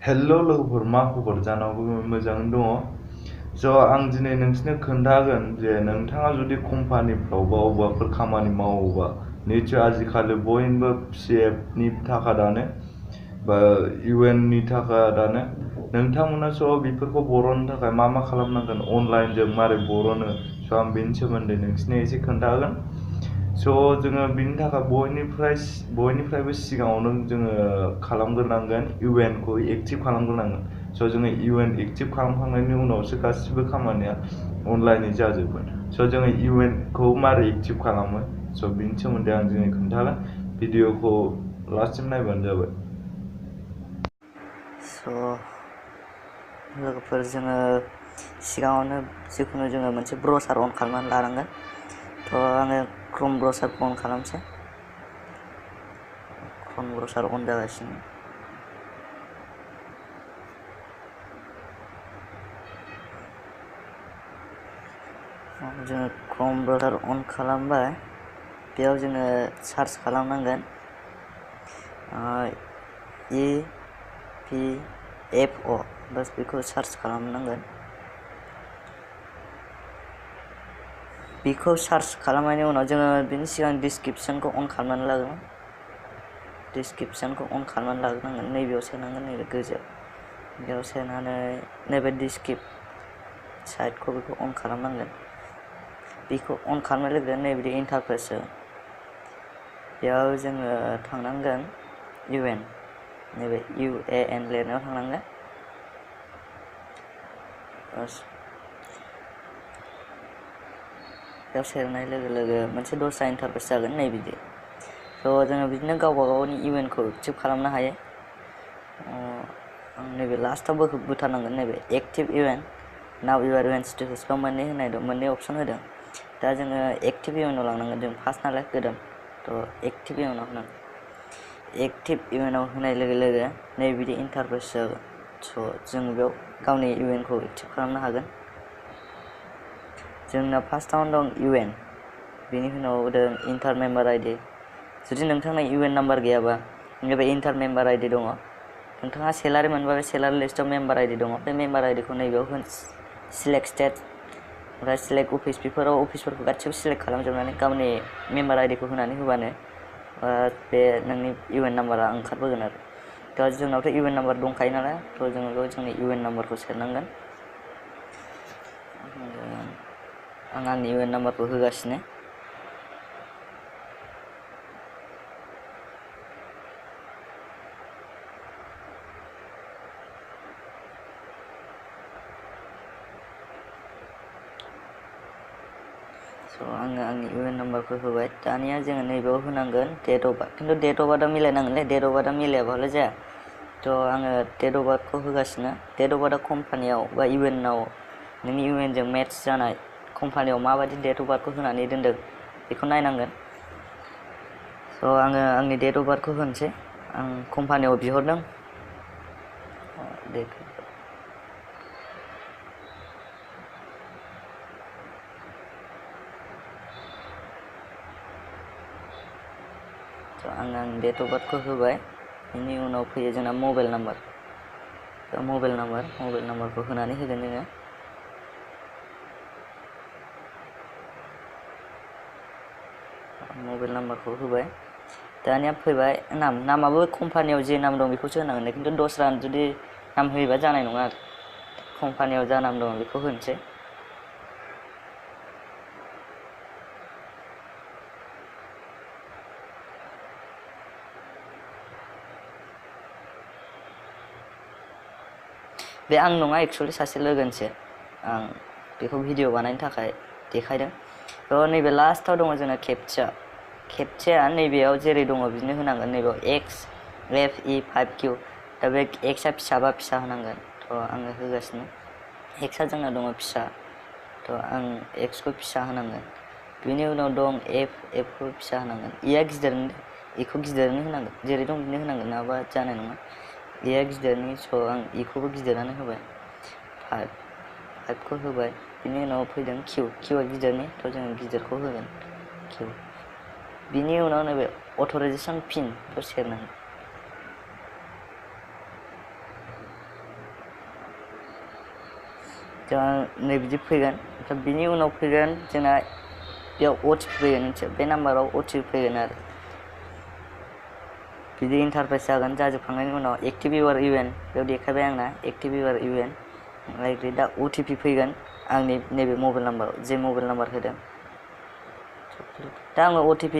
Hello' लोगोफोर मा खबर जानांगौ मोजाङैनो दङ। स' आं दिनै नोंसोरनो खोन्थागोन जे नोंथाङा जुदि कम्पानिफ्राव बा अबावबाफोर खामानि मावोबा निसय आजिखालि बयनिबो PFनि थाखा दानो बा UN नि थाखा दानो। नोंथांमोना स' बेफोरखौ बरननो थाखाय मा खालामनांगोन, अनलाइनजों मारै बरनो, स' आं बेनि सोमोन्दै नोंसोरनो एसे खोन्थागोन। स' जोङो बिनि थाखाय बयनिफ्रायबो सिगाङावनो जोङो खालामग्रोनांगोन UN खौ एक्टिभ खालामग्रोनांगोन। स' जोङो UN एक्टिभ खालामखांनायनि उनावसो गासिबो खामानिया अनलाइनै जाजोबगोन। स' जोङो UN खौ मारै एक्टिभ खालामो, स' बिनि सोमोन्दै आं दिनै खोन्थागोन। भिडिअखौ लास्टसिम नायबानो जाबाय। लोगोफोर जोङो सिगाङावनो जिखुनु जोङो मोनसे ब्राउजार अन खालामनानै लानांगोन। आङो क्रोम ब्राउजारखौ अन खालामसै। क्रोम ब्राउजार अन जागासिनो। जोङो क्रोम ब्राउजार अन खालामबाय, बेयाव जोङो सार्च खालामनांगोन EPFO, बास बेखौ सार्च खालामनांगोन। बेखौ सार्च खालामनायनि उनाव जोङो बिनि सिगां डिसक्रिप्शनखौ अन खालामनानै लागोन। डिसक्रिप्शनखौ अन खालामनानै लाग्रोनांगोन। नैबेयाव सोनांगोन, नैबे गोजौआव। बेयाव सोनानै नैबे डिसक्रिप्ट साइटखौ बेखौ अन खालामनांगोन। बेखौ अन खालामनाय लोगो लोगो नैबे इन्टारफेस बेयाव जोङो थांनांगोन UN, नैबे UAN लिरनायाव थांनांगोन। बेयाव सेरनाय लोगो लोगो मोनसे दस्रा इन्टारफेस जागोन नैबिदि। स' जोङो बिदिनो गावबा गावनि UN खौ एक्टिभ खालामनो हायो। आं नैबे लास्टआव बोथारनांगोन, नैबे एक्टिभ UN, नाउ इउर UN स्टेटास बा मोननै होनाय दं, मोननै अपसन होदों। दा जोङो एक्टिभ UN आव लांनांगोन, जों फार्स्ट नालाय गोदान, एक्टिभ UN आव होनांगोन। एक्टिभ UN आव होनाय लोगो लोगो नैबिदि इन्टारफेस जागोन। स' जों बेयाव गावनि UN खौ एक्टिभ खालामनो हागोन। जोंना फार्स्टआवनो दं UN, बेनि उनाव होदों इन्टार मेम्बार ID। जुदि नोंथांना UN नाम्बार गैयाबा नैबे इन्टार मेम्बार ID दङ। नोंथाङा सेलारि मोनबा बे सेलारि लिस्टआव मेम्बार ID दङ। बे मेम्बार ID खौ नैबेयाव सिलेक्ट स्टेट, ओमफ्राय सिलेक्ट अफिस, बेफोराव अफिसफोरखौ गासिबो सिलेक्ट खालामजोबनानै गावनि मेम्बार ID खौ होनानै होबानो बे नोंनि UN नाम्बारा ओंखारबोगोन आरो। जोंनावथ' UN नाम्बार दंखायो नालाय, जोङो बेयाव जोंनि UN नाम्बारखौ सोनांगोन। आं आंनि UN नाम्बारखौ होगासिनो। आङो आंनि UN नाम्बारखौ होबाय। दानिया जोङो नैबेयाव होनांगोन डेट अफ बार्थ, खिन्थु डेट अफ बार्थआ मिलायनांगोनलै, डेट अफ बार्थआ मिलायाबालाय जाया। आङो डेट अफ बार्थखौ होगासिनो। डेट अफ बार्थआ कम्पानियाव बा UN-आव नोंनि UN-जों मेट्च जानाय कम्पानियाव माबायदि डेट अफ बार्थखौ होनानै दोनदों बेखौ नायनांगोन। आङो आंनि डेट अफ बार्थखौ होनोसै। आं कम्पानियाव बिहरदों। आं डेट अफ बार्थखौ होबाय। बेनि उनाव फैयो जोंना मबाइल नाम्बार। मबाइल नाम्बारखौ होनानै होगोन जोङो। मबाइल नाम्बारखौ होबाय। दानिया फैबाय नामाबो कम्पानियाव जे नाम दं बेखौसो होनांगोन, खिन्थु दस्रा जुदि नाम होयोबा जानाय नङा आरो। कम्पानियाव जा नाम दं बेखौ होनोसै। बे आं नङा, एक्सुवेलि सासे लोगोनिसो। आं बेखौ भिडिअ बानायनो थाखाय देखायदों। नैबे लास्टआव दङ जोंना केपचाया नैबेयाव जेरै दङ बिदिनो होनांगोन। नैबेयाव XFE5Q, दा बे Xआ फिसाबा फिसा होनांगोन। आङो होगासिनो। Xआ जोंना दङ फिसा, आं Xखौ फिसा होनांगोन। बेनि उनाव दं Fखौ फिसा होनांगोन। Eआ गिदिरनि, Eखौ गिदिरनि होनांगोन, जेरै दं बिदिनो होनांगोन, नङाबा जानाय नङा। Eआ गिदिरनि, आं Eखौबो गिदिरानो होबाय। 5खौ होबाय। बिनि उनाव फैदों Qआ गिदिरनि, जोङो गिदिरखौ होगोन Q। बिनि उनाव नैबे अथराइजेसन पिनखौ सेरनांगोन। जोंहा नै बिदि फैगोन ओमफ्राय बिनि उनाव फैगोन जोंना बेयाव OTP फैगोन मोनसे बे नाम्बाराव OTP फैगोन आरो बिदि इन्टारफेस जागोन जाजोबखांनायनि उनाव एक्टिभ इउआर इउएन बेयाव देखायबाय आंना एक्टिभ इउआर इउएन ओमफ्राय दा OTP फैगोन आंनि नैबे मबाइल नाम्बाराव जे मबाइल नाम्बार होदों दा आङो OTP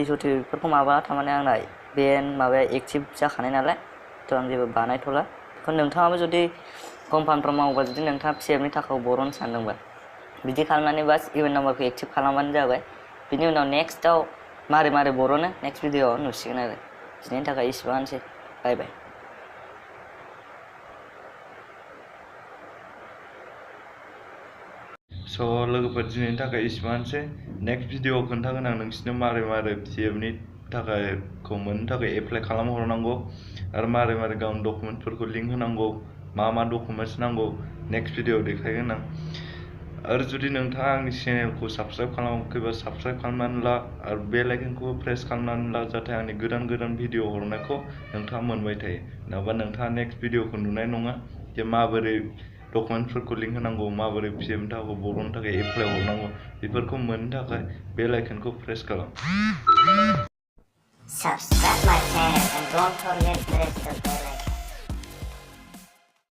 फोरखौ माबा थारमाने आंना बे माबाया एक्टिभ जाखानाय नालाय थ' आं जेबो बानायथ'ला बेखौ नोंथाङाबो जुदि कम्पानिफ्राव मावोबा जुदि नोंथाङा PFनि थाखाय बर'नो सानदोंबा बिदि खालामनानै बास इउएन नाम्बारखौ एक्टिभ खालामबानो जाबाय बिनि उनाव नेक्स्टआव मारै बर'नो नेक्स्ट भिडिअ'आव नुसिगोन आरो दिनैनि थाखाय इसेबांसै बाय बाय स' लोगोफोर दिनैनि थाखाय इसेबांसै नेक्स्ट भिडिअ'आव खोन्थागोन आं नोंसिनो मारै PFनि थाखायखौ मोननो थाखाय एप्लाइ खालामहरनांगौ आरो मारै गावनि डकुमेन्टफोरखौ लिंक होनांगौ मा डकुमेन्टस नांगौ नेक्स्ट भिडिअ'आव देखायगोन आं आरो जुदि नोंथाङा आंनि चेनेलखौ साबस्क्राइब खालामाखैबा साबस्क्राइब खालामनानै ला आरो बेल आइकनखौबो प्रेस खालामनानै ला जाहाथे आंनि गोदान भिडिअ हरनायखौ नोंथाङा मोनबाय थायो नङाबा नोंथाङा नेक्स्ट भिडिअ'खौ नुनाय नङा जे माबोरै डकुमेन्टफोरखौ लिंक होनांगौ माबोरै PFनि थाखाय बर'नो थाखाय एप्लाइ हरनांगौ बेफोरखौ मोननो थाखाय बेल आइकनखौ प्रेस खालाम Subscribe my channel and don't forget to press the bell icon.